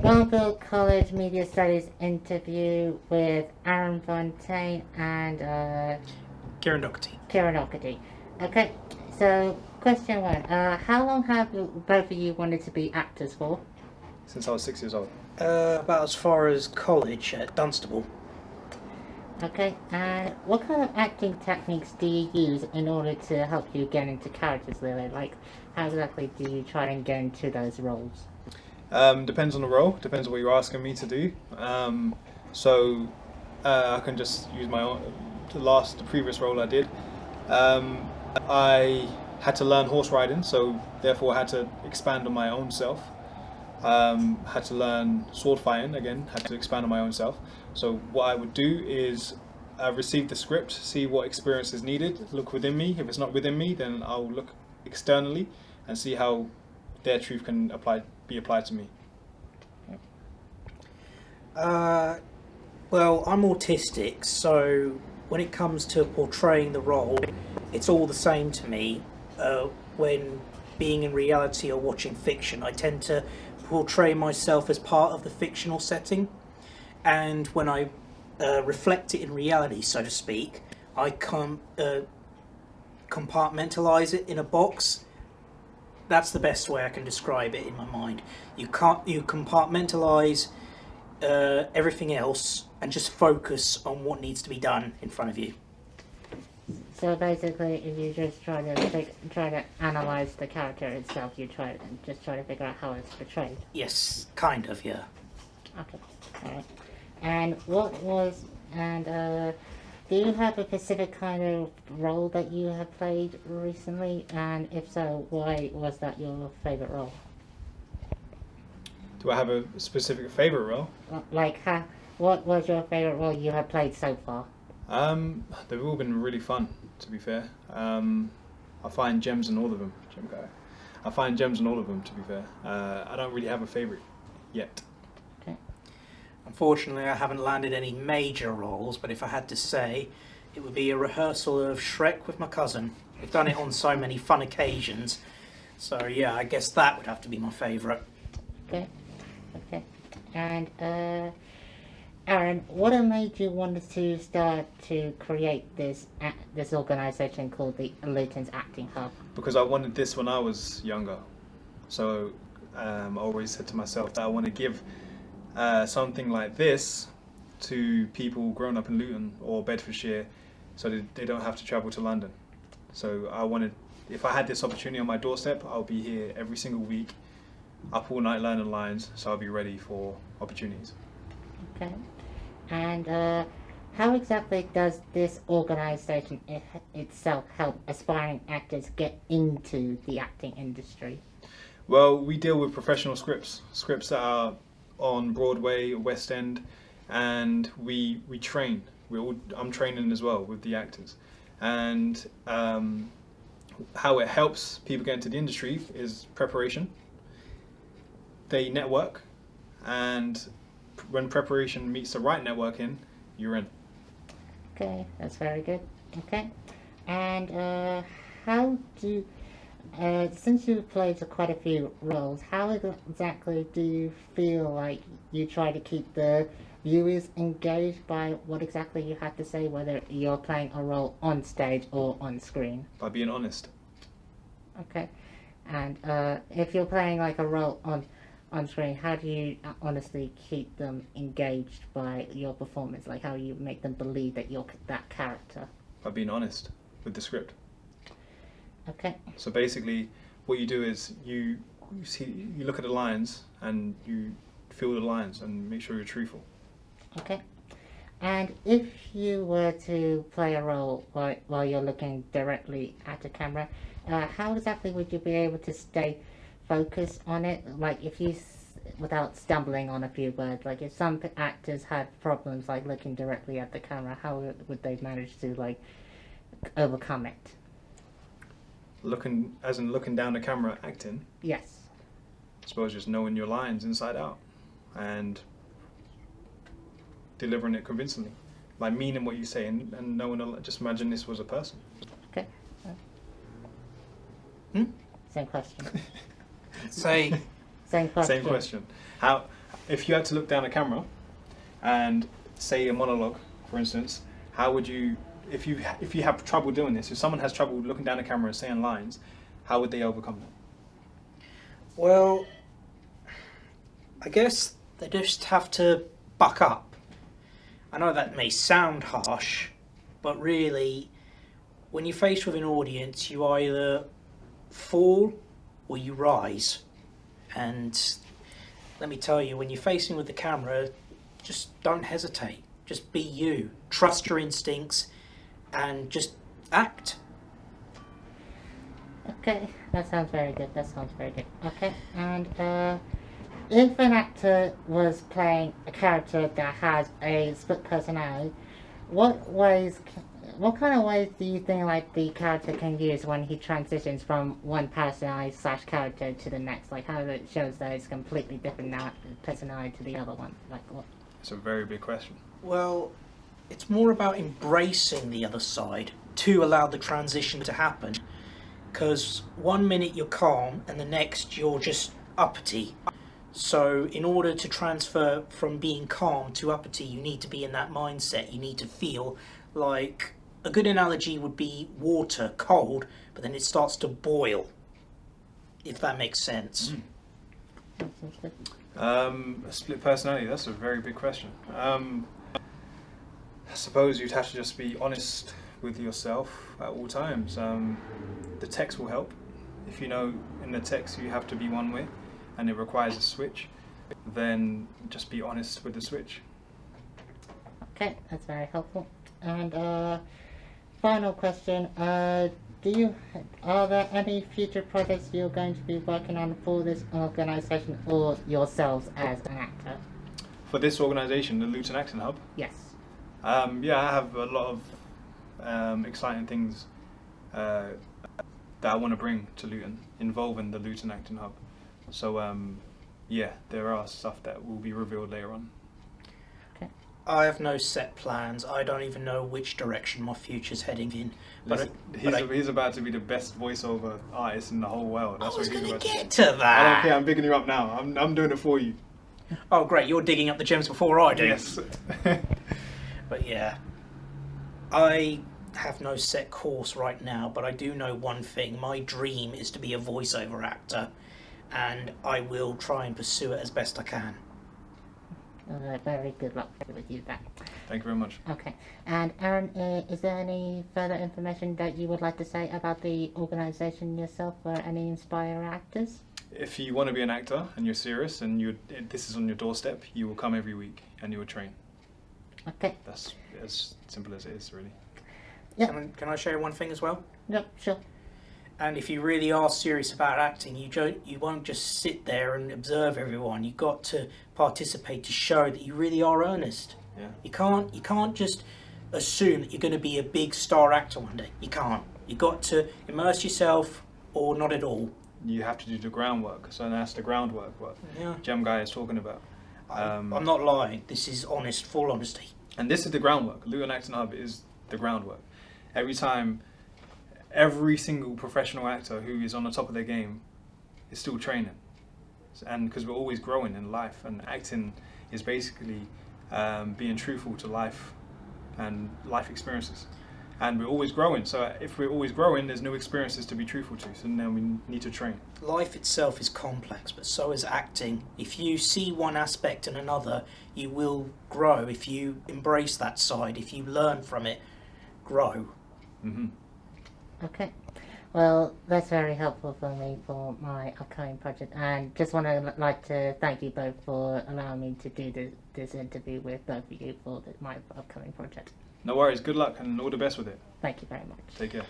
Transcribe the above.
Glasgow College Media Studies interview with Aaron Fontaine and Kieran Nockity. Okay, so question one. How long have both of you wanted to be actors for? Since I was 6 years old. About as far as college at Dunstable. Okay, and what kind of acting techniques do you use in order to help you get into characters, Lily? Like, how exactly do you try and get into those roles? Depends on the role. Depends on what you're asking me to do. I can just use my own. The previous role I did, I had to learn horse riding, so therefore I had to expand on my own self. Had to learn sword fighting again. Had to expand on my own self. So what I would do is receive the script, see what experience is needed, look within me. If it's not within me, then I'll look externally and see how their truth can be applied to me. Well, I'm autistic, so when it comes to portraying the role, it's all the same to me. When being in reality or watching fiction, I tend to portray myself as part of the fictional setting, and when I reflect it in reality, so to speak, I compartmentalize it in a box. That's the best way I can describe it in my mind. You compartmentalize everything else and just focus on what needs to be done in front of you. So basically, if you just try to analyze the character itself, you try to figure out how it's portrayed. Yes, kind of, yeah. Okay, all right. Do you have a specific kind of role that you have played recently? And if so, why was that your favorite role? Do I have a specific favorite role? What was your favorite role you have played so far? They've all been really fun, to be fair. I find gems in all of them. I find gems in all of them, to be fair. I don't really have a favorite yet. Okay. Unfortunately, I haven't landed any major roles, but if I had to say, it would be a rehearsal of Shrek with my cousin. We've done it on so many fun occasions. So yeah, I guess that would have to be my favourite. Okay. And Aaron, what made you want to start to create this organisation called the Luton Acting Hub? Because I wanted this when I was younger. So I always said to myself that I want to give something like this to people growing up in Luton or Bedfordshire, so that they don't have to travel to London. So I wanted, if I had this opportunity on my doorstep, I'll be here every single week, up all night learning lines, so I'll be ready for opportunities. Okay. And how exactly does this organisation itself help aspiring actors get into the acting industry? Well, we deal with professional scripts that are on Broadway, West End, and we train. I'm training as well with the actors, and how it helps people get into the industry is preparation. They network, and when preparation meets the right networking, you're in. Okay, that's very good. Okay, and since you've played quite a few roles, how exactly do you feel like you try to keep the viewers engaged by what exactly you have to say, whether you're playing a role on stage or on screen? By being honest. Okay, and if you're playing like a role on screen, how do you honestly keep them engaged by your performance? Like, how you make them believe that you're that character? By being honest with the script. Okay. So basically, what you do is you look at the lines and you feel the lines and make sure you're truthful. Okay. And if you were to play a role while you're looking directly at the camera, how exactly would you be able to stay focused on it? Like, if you, without stumbling on a few words, like if some actors had problems like looking directly at the camera, how would they manage to like overcome it? Looking down the camera, acting. Yes. I suppose just knowing your lines inside out and delivering it convincingly, like meaning what you say and knowing. Just imagine this was a person. Okay. Same question. Say. Same question. Same question. How if you had to look down a camera and say a monologue, for instance, how would you, if you have trouble doing this, if someone has trouble looking down a camera and saying lines, how would they overcome that? Well, I guess they just have to buck up. I know that may sound harsh, but really, when you're faced with an audience, you either fall or you rise. And let me tell you, when you're facing with the camera, just don't hesitate. Just be you. Trust your instincts and just act. Okay, that sounds very good. Okay, and if an actor was playing a character that has a split personality, what kind of ways do you think like the character can use when he transitions from one personality / character to the next? Like how it shows that it's completely different personality to the other one. Like what? It's a very big question. Well, it's more about embracing the other side to allow the transition to happen. Because one minute you're calm and the next you're just uppity. So in order to transfer from being calm to uppity, you need to be in that mindset. You need to feel like, a good analogy would be water, cold, but then it starts to boil, if that makes sense. That sounds good. A split personality, that's a very big question. I suppose you'd have to just be honest with yourself at all times. The text will help. If you know in the text you have to be one way and it requires a switch, then just be honest with the switch. Okay, that's very helpful. And final question, are there any future projects you're going to be working on for this organization or yourselves as an actor? For this organisation, the Luton Acting Hub, Yes. yeah, I have a lot of exciting things that I want to bring to Luton, involving the Luton Acting Hub. So yeah, there are stuff that will be revealed later on. I have no set plans. I don't even know which direction my future's heading in. But He's about to be the best voiceover artist in the whole world. That's I was what he's going about to to get do. to that. I don't care, I'm bigging you up now. I'm doing it for you. Oh, great. You're digging up the gems before I do. Yes. But yeah, I have no set course right now, but I do know one thing. My dream is to be a voiceover actor, and I will try and pursue it as best I can. Very good luck with you then. Thank you very much. Okay, and Aaron, is there any further information that you would like to say about the organisation yourself or any Inspire actors? If you want to be an actor and you're serious and this is on your doorstep, you will come every week and you will train. Okay. That's as simple as it is, really. Yeah. Can I share one thing as well? Yep, sure. And if you really are serious about acting, you won't just sit there and observe everyone. You've got to participate to show that you really are earnest. Yeah. You can't just assume that you're going to be a big star actor one day. You can't. You've got to immerse yourself or not at all. You have to do the groundwork. So that's the groundwork what Yeah. Gem Guy is talking about. I'm not lying. This is honest, full honesty. And this is the groundwork. Luton Acting Hub is the groundwork. Every single professional actor who is on the top of their game is still training. And because we're always growing in life, and acting is basically being truthful to life and life experiences. And we're always growing. So if we're always growing, there's new experiences to be truthful to. So then we need to train. Life itself is complex, but so is acting. If you see one aspect and another, you will grow. If you embrace that side, if you learn from it, grow. Mm-hmm. Okay. Well, that's very helpful for me for my upcoming project, and just want to thank you both for allowing me to do this interview with both of you for my upcoming project. No worries. Good luck and all the best with it. Thank you very much. Take care.